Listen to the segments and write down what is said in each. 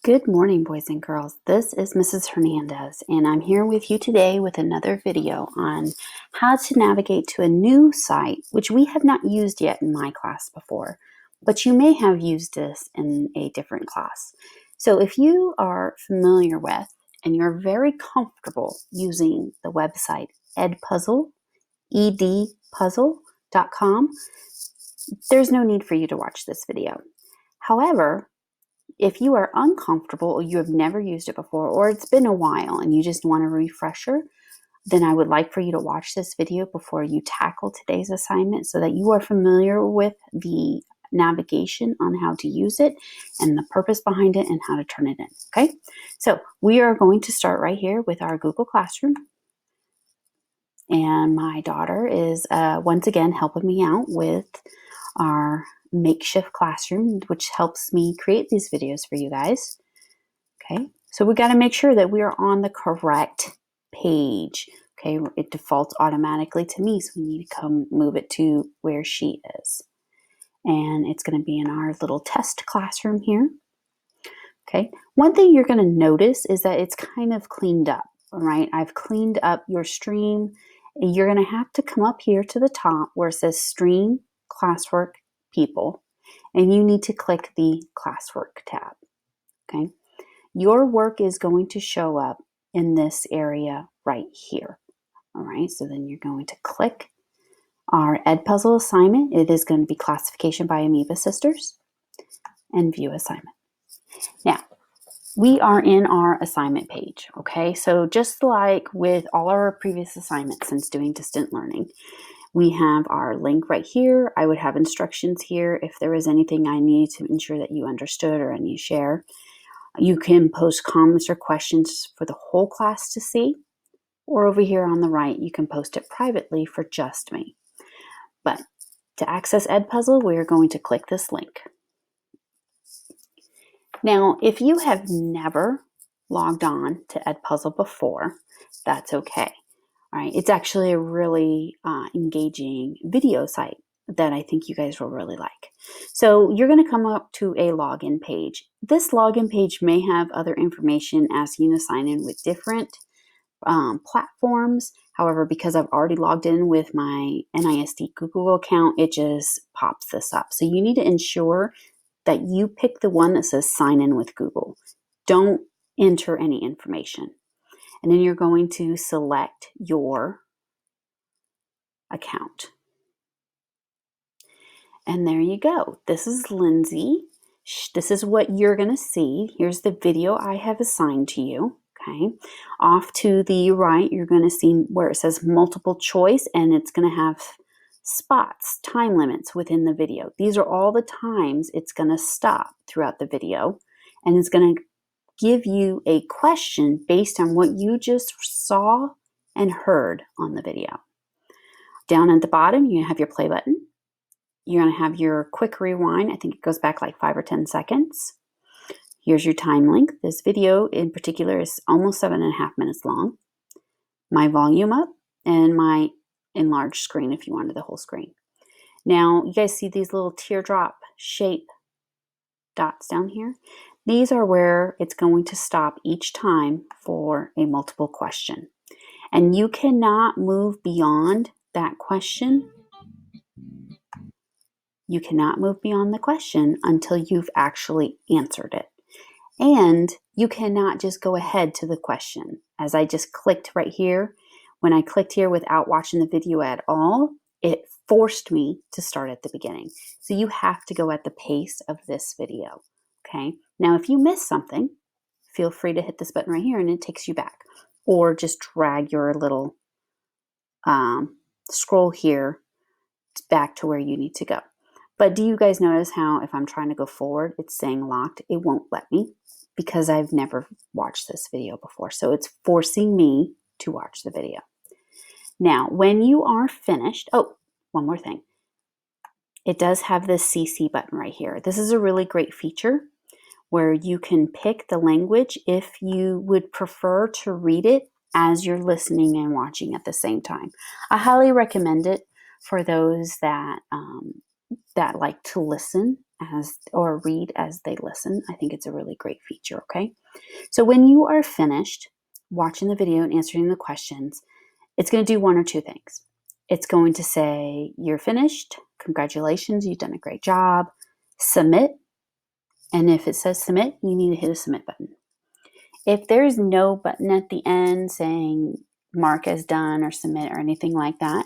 Good morning, boys and girls. This is Mrs. Hernandez, and I'm here with you today with another video on how to navigate to a new site, which we have not used yet in my class before, but you may have used this in a different class. So if you are familiar with and you're very comfortable using the website EdPuzzle, edpuzzle.com, there's no need for you to watch this video. However, if you are uncomfortable or you have never used it before, or it's been a while and you just want a refresher, then I would like for you to watch this video before you tackle today's assignment so that you are familiar with the navigation on how to use it and the purpose behind it and how to turn it in, okay? So we are going to start right here with our Google Classroom. And my daughter is once again helping me out with our makeshift classroom, which helps me create these videos for you guys. Okay, so we got to make sure that we are on the correct page. Okay, it defaults automatically to me, so we need to come move it to where she is. And it's going to be in our little test classroom here. Okay, one thing you're going to notice is that it's kind of cleaned up. All right, I've cleaned up your stream. You're going to have to come up here to the top where it says Stream Classwork People, and you need to click the Classwork tab. Okay, your work is going to show up in this area right here. All right, so then you're going to click our EdPuzzle assignment. It is going to be Classification by Amoeba Sisters and View Assignment. Now, we are in our assignment page, okay? So just like with all our previous assignments since doing distant learning, we have our link right here. I would have instructions here if there is anything I need to ensure that you understood or I need to share. You can post comments or questions for the whole class to see, or over here on the right, you can post it privately for just me. But to access EdPuzzle, we are going to click this link. Now, if you have never logged on to EdPuzzle before, that's okay. All right, it's actually a really engaging video site that I think you guys will really like. So you're going to come up to a login page. This login page may have other information asking you to sign in with different platforms. However, because I've already logged in with my NISD Google account, it just pops this up. So you need to ensure that you pick the one that says sign in with Google. Don't enter any information. And then you're going to select your account. And there you go. This is Lindsay. This is what you're going to see. Here's the video I have assigned to you. Okay. Off to the right, you're going to see where it says multiple choice, and it's going to have spots, time limits within the video. These are all the times it's going to stop throughout the video, and it's going to give you a question based on what you just saw and heard on the video. Down at the bottom, you have your play button. You're going to have your quick rewind. I think it goes back like 5 or 10 seconds. Here's your time length. This video in particular is almost 7.5 minutes long. My volume up and my enlarged screen if you wanted the whole screen. Now, you guys see these little teardrop shape dots down here? These are where it's going to stop each time for a multiple question. And you cannot move beyond that question. You cannot move beyond the question until you've actually answered it. And you cannot just go ahead to the question. As I just clicked right here, when I clicked here without watching the video at all, it forced me to start at the beginning. So you have to go at the pace of this video, okay? Now, if you miss something, feel free to hit this button right here and it takes you back. Or just drag your little scroll here back to where you need to go. But do you guys notice how if I'm trying to go forward, it's saying locked? It won't let me because I've never watched this video before. So it's forcing me to watch the video. Now, when you are finished, oh, one more thing. It does have this CC button right here. This is a really great feature where you can pick the language if you would prefer to read it as you're listening and watching at the same time. I highly recommend it for those that like to listen or read as they listen. I think it's a really great feature, okay? So when you are finished watching the video and answering the questions, it's going to do one or two things. It's going to say, you're finished. Congratulations, you've done a great job. Submit. And if it says submit, you need to hit a submit button. If there's no button at the end saying mark as done or submit or anything like that,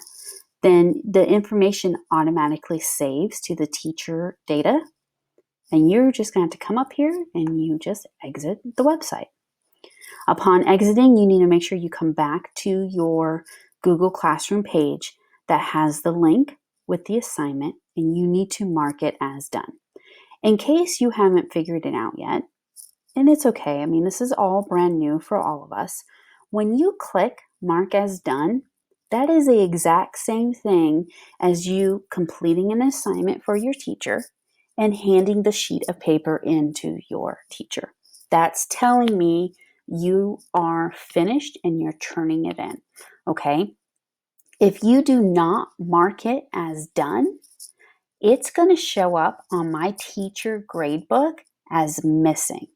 then the information automatically saves to the teacher data. And you're just going to have to come up here and you just exit the website. Upon exiting, you need to make sure you come back to your Google Classroom page that has the link with the assignment, and you need to mark it as done. In case you haven't figured it out yet, and it's okay, I mean, this is all brand new for all of us. When you click mark as done, that is the exact same thing as you completing an assignment for your teacher and handing the sheet of paper into your teacher. That's telling me you are finished and you're turning it in, okay? If you do not mark it as done, it's going to show up on my teacher gradebook as missing.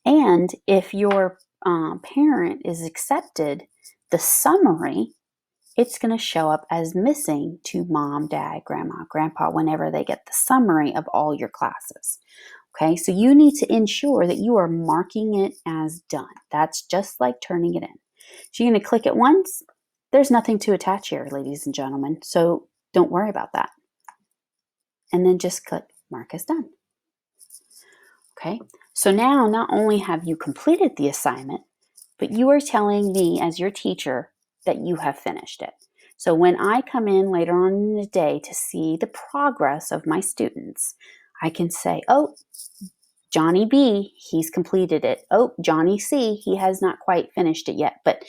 And if your parent is accepted, the summary, it's going to show up as missing to mom, dad, grandma, grandpa, whenever they get the summary of all your classes. Okay, so you need to ensure that you are marking it as done. That's just like turning it in. So you're going to click it once. There's nothing to attach here, ladies and gentlemen, so don't worry about that. And then just click mark as done. Okay, so now not only have you completed the assignment, but you are telling me as your teacher that you have finished it. So when I come in later on in the day to see the progress of my students, I can say, oh, Johnny B, he's completed it. Oh, Johnny C, he has not quite finished it yet. But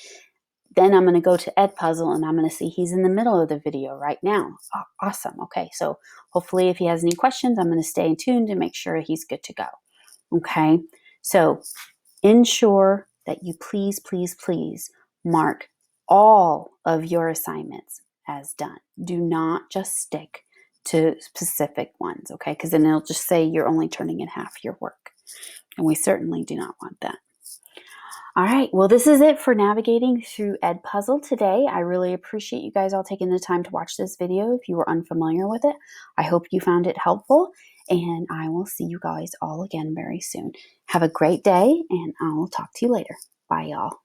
then I'm going to go to EdPuzzle and I'm going to see he's in the middle of the video right now. Oh, awesome. Okay, so hopefully if he has any questions, I'm going to stay tuned to make sure he's good to go. Okay, so ensure that you please, please, please mark all of your assignments as done. Do not just stick to specific ones, okay? Because then it'll just say you're only turning in half your work. And we certainly do not want that. All right, well, this is it for navigating through EdPuzzle today. I really appreciate you guys all taking the time to watch this video if you were unfamiliar with it. I hope you found it helpful, and I will see you guys all again very soon. Have a great day, and I'll talk to you later. Bye, y'all.